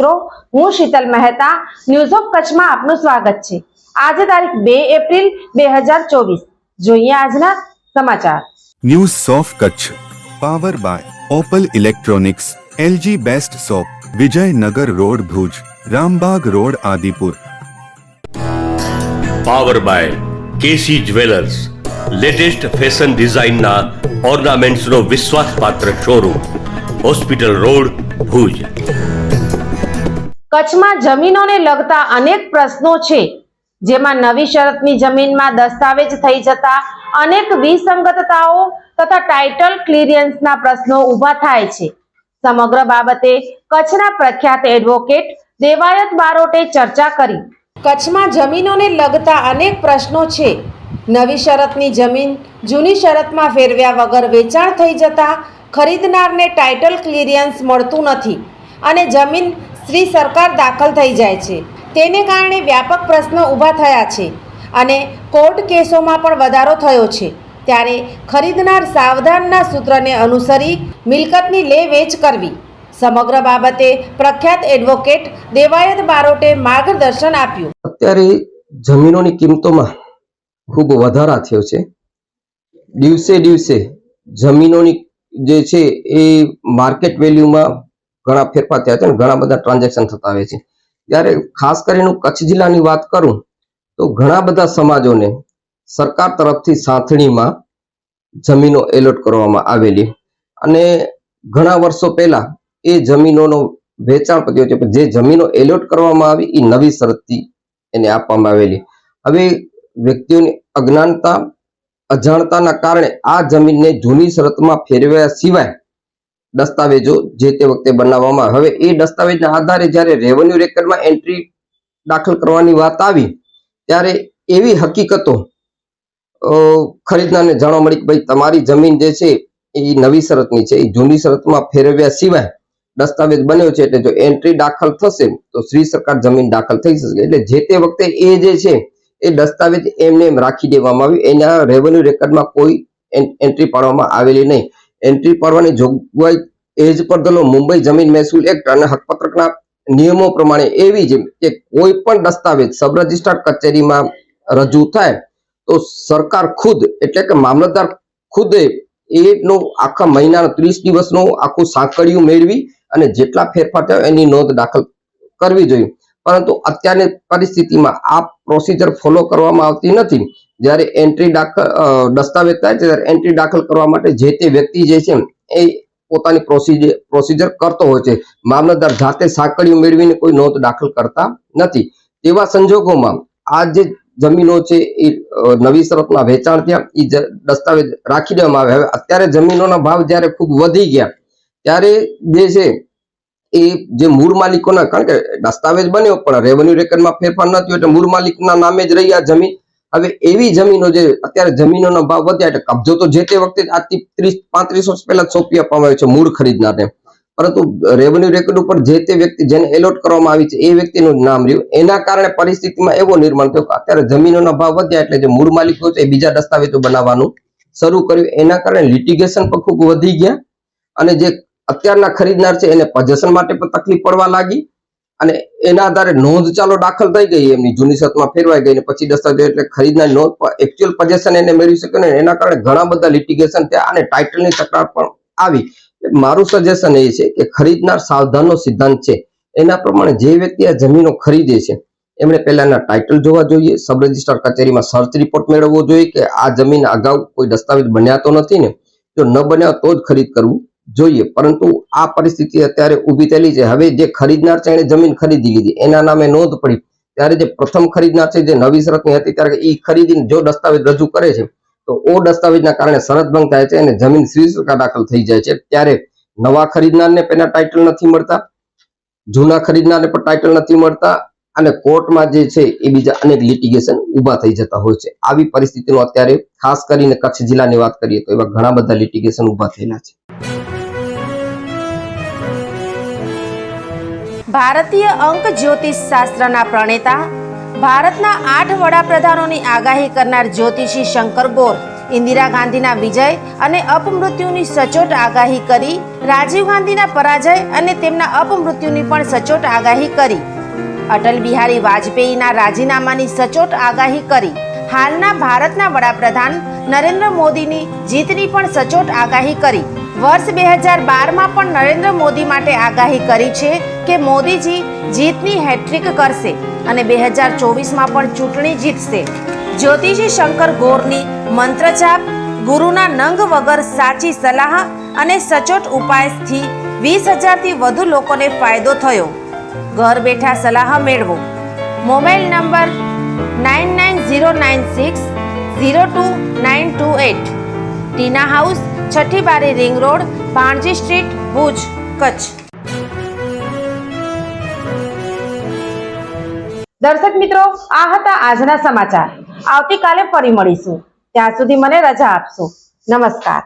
મિત્રો, હું Sheetal Mehta news of કચ્છમાં આપનું સ્વાગત છે। આજે તારીખ 2 એપ્રિલ 2024 જોઈએ આજના સમાચાર। News of Kutch power by Opal electronics, LG best shop, Vijaynagar road Bhuj, Rambag road Adipur. Power by KC jewellers, latest fashion ડિઝાઇનના ઓર્નામેન્ટ્સનો વિશ્વાસપાત્ર શોરૂમ, હોસ્પિટલ રોડ ભુજ। કચ્છમાં જમીનોને લગતા અનેક પ્રશ્નો છે, જેમાં નવી શરતની જમીનમાં દસ્તાવેજ થઈ જતા અનેક વિસંગતતાઓ તથા ટાઇટલ ક્લિયરન્સના પ્રશ્નો ઊભા થાય છે। સમગ્ર બાબતે કચ્છના પ્રખ્યાત એડવોકેટ દેવાયત બારોટે ચર્ચા કરી। કચ્છમાં જમીનોને લગતા અનેક પ્રશ્નો છે। નવી શરતની જમીન જૂની શરતમાં ફેરવ્યા વગર વેચાણ થઈ જતા ખરીદનારને ટાઇટલ ક્લિયરન્સ મળતું નથી અને જમીન શ્રી સરકાર દાખલ થઈ જાય છે। તેને કારણે વ્યાપક પ્રશ્નો ઊભા થયા છે અને કોર્ટ કેસોમાં પણ વધારો થયો છે। ત્યારે ખરીદનાર સાવધાનના સૂત્રને અનુસરી મિલકતની લે વેચ કરવી। સમગ્ર બાબતે પ્રખ્યાત એડવોકેટ દેવાયત બારોટે માર્ગદર્શન આપ્યું। અત્યારે જમીનોની કિંમતોમાં ખૂબ વધારા થયો છે। દિવસે દિવસે જમીનોની જે છે એ માર્કેટ વેલ્યુમાં ઘણા ફેરફાર થયા છે અને ઘણા બધા ટ્રાન્ઝેક્શન થતા આવે છે। ત્યારે ખાસ કરીને કચ્છ જિલ્લાની વાત કરું તો ઘણા બધા સમાજોને સરકાર તરફથી સાંથણીમાં જમીનો એલોટ કરવામાં આવેલી અને ઘણા વર્ષો પહેલા એ જમીનોનો વેચાણ પત્યો છે। જે જમીનો એલોટ કરવામાં આવી એ નવી શરતથી એને આપવામાં આવેલી। હવે વ્યક્તિઓની અજ્ઞાનતા અજાણતાના કારણે આ જમીનને જૂની શરતમાં ફેરવ્યા સિવાય દસ્તાવેજો જે તે વખતે બનાવવામાં હવે એ દસ્તાવેજના આધારે જ્યારે રેવન્યુ રેકર્ડમાં એન્ટ્રી દાખલ કરવાની વાત આવી ત્યારે એવી હકીકતો ખરીદનારને જાણવા મળી કે ભાઈ તમારી જમીન જે છે એ નવી શરતની છે, એ જૂની શરતમાં ફેરવ્યા સિવાય દસ્તાવેજ બન્યો છે, એટલે જો એન્ટ્રી દાખલ થશે તો શ્રી સરકાર જમીન દાખલ થઈ શકે। એટલે જે તે વખતે એ જે છે એ દસ્તાવેજ એમને એમ રાખી દેવામાં આવ્યું, એના રેવન્યુ રેકર્ડમાં કોઈ એન્ટ્રી પાડવામાં આવેલી નહીં। એન્ટ્રી પાડવાની જોગવાઈ એજ પર ધ મુંબઈ જમીન મહેસૂલ એક્ટ અને હકપત્રકના નિયમો પ્રમાણે એવી છે કે કોઈ પણ દસ્તાવેજ સબ રજિસ્ટ્રાર કચેરીમાં રજૂ થાય તો સરકાર ખુદ એટલે કે મામલતદાર ખુદે એનો આખા મહિનાનો 30 દિવસનું આખું સાંકળિયું મેળવી અને જેટલા ફેરફાર થયો એની નોંધ દાખલ કરવી જોઈએ। પરંતુ અત્યારની પરિસ્થિતિમાં આ પ્રોસિજર ફોલો કરવામાં આવતી નથી। જ્યારે એન્ટ્રી દાખલ દસ્તાવેજ થાય છે ત્યારે એન્ટ્રી દાખલ કરવા માટે જે તે વ્યક્તિ જે છે એ પોતાની પ્રોસિજર કરતો હોય છે। મામલતદાર જાતે સાંકળિયું મેળવીને કોઈ નોંધ દાખલ કરતા નથી। તેવા સંજોગોમાં આ જે જમીનો છે એ નવી શરતમાં વેચાણ થયા એ દસ્તાવેજ રાખી દેવામાં આવે। હવે અત્યારે જમીનોના ભાવ જ્યારે ખૂબ વધી ગયા ત્યારે જે છે એ જે મૂળ માલિકોના, કારણ કે દસ્તાવેજ બન્યો પણ રેવન્યુ રેકર્ડમાં ફેરફાર ન થયો એટલે મૂળ માલિકના નામે જ રહી આ જમીન। હવે એવી જમીનો જે અત્યારે જમીનોના ભાવ વધ્યા એટલે કબજો તો જે તે વખતે આજથી 30-35 વર્ષ પહેલા સોંપી આપવામાં આવ્યો છે મૂળ ખરીદનારને, પરંતુ રેવન્યુ રેકર્ડ ઉપર જે તે વ્યક્તિ જેને એલોટ કરવામાં આવી છે એ વ્યક્તિનું નામ રહ્યું। એના કારણે પરિસ્થિતિમાં એવો નિર્માણ થયો કે અત્યારે જમીનોના ભાવ વધ્યા એટલે જે મૂળ માલિકો છે એ બીજા દસ્તાવેજો બનાવવાનું શરૂ કર્યું। એના કારણે લિટિગેશન પણ ખૂબ વધી ગયા અને જે અત્યારના ખરીદનાર છે એને પોઝેશન માટે પણ તકલીફ પડવા લાગી અને એના આધારે નોંધ ચાલો દાખલ થઈ ગઈ એમની જૂની શરતમાં ફેરવાઈ ગઈ ને પછી દસ્તાવેજ એટલે ખરીદનાર નોંધ એકચ્યુઅલ પોઝેશન એને મેળવી શકે ને એના કારણે ઘણા બધા લિટિગેશન થયા અને ટાઇટલની તકરાર પણ આવી। મારું સજેશન એ છે કે ખરીદનાર સાવધાનનો સિદ્ધાંત છે એના પ્રમાણે જે વ્યક્તિ આ જમીનો ખરીદે છે એમણે પહેલા એના ટાઇટલ જોવા જોઈએ, સબ રજિસ્ટ્રાર કચેરીમાં સર્ચ રિપોર્ટ મેળવવો જોઈએ કે આ જમીન અગાઉ કોઈ દસ્તાવેજ બન્યા તો નથી ને, જો ન બન્યા તો જ ખરીદ કરવું જોઈએ। પરંતુ આ પરિસ્થિતિ અત્યારે ઊભી થયેલી છે। હવે જે ખરીદનાર છે એને જમીન ખરીદી લીધી, એના નામે નોંધ પડી, ત્યારે જે પ્રથમ ખરીદનાર છે જે નવી શરતની હતી ત્યારે એ ખરીદીને જો દસ્તાવેજ રજૂ કરે છે તો ઓ દસ્તાવેજના કારણે શરત ભંગ થાય છે અને જમીન શ્રી સરકાર દાખલ થઈ જાય છે। ત્યારે નવા ખરીદનારને પહેલા ટાઇટલ નથી મળતા, જૂના ખરીદનારને પણ ટાઇટલ નથી મળતા અને કોર્ટમાં જે છે એ બીજા અનેક લિટિગેશન ઊભા થઈ જતા હોય છે। આવી પરિસ્થિતિનો અત્યારે ખાસ કરીને કચ્છ જિલ્લાની વાત કરીએ તો એવા ઘણા બધા લિટિગેશન ઊભા થયેલા છે। ભારતીય અંક જ્યોતિષ શાસ્ત્રના પ્રણેતા, ભારતના 8 વડાપ્રધાનોની આગાહી કરનાર જ્યોતિષી શંકર ગોર ઇન્દિરા ગાંધીના વિજય અને અપમૃત્યુની સચોટ આગાહી કરી, રાજીવ ગાંધીના પરાજય અને તેમના અપમૃત્યુની પણ સચોટ આગાહી કરી, અટલ બિહારી વાજપેયીના રાજીનામાની સચોટ આગાહી કરી, હાલના ભારતના વડાપ્રધાન નરેન્દ્ર મોદીની જીતની પણ સચોટ આગાહી કરી. વર્ષ 2012માં પણ નરેન્દ્ર મોદી માટે આગાહી કરી છે કે મોદીજી જીતની હેટ્રિક કરશે અને 2024માં પણ ચૂંટણી જીતશે. જ્યોતિષી શંકર ગોરની મંત્રજાપ, ગુરુના નંગ વગર સાચી સલાહ અને સચોટ ઉપાયથી 20,000થી વધુ લોકોને ફાયદો થયો. ઘર બેઠા સલાહ મેળવો. Mobile number 9909602928. ટીના હાઉસ, છઠ્ઠી બારી ring road, Bhanji street, Bhuj, Kutch. દર્શક મિત્રો, આ હતા આજના સમાચાર. આવતીકાલે ફરી મળીશું. ત્યાં સુધી મને રજા આપશો. નમસ્કાર.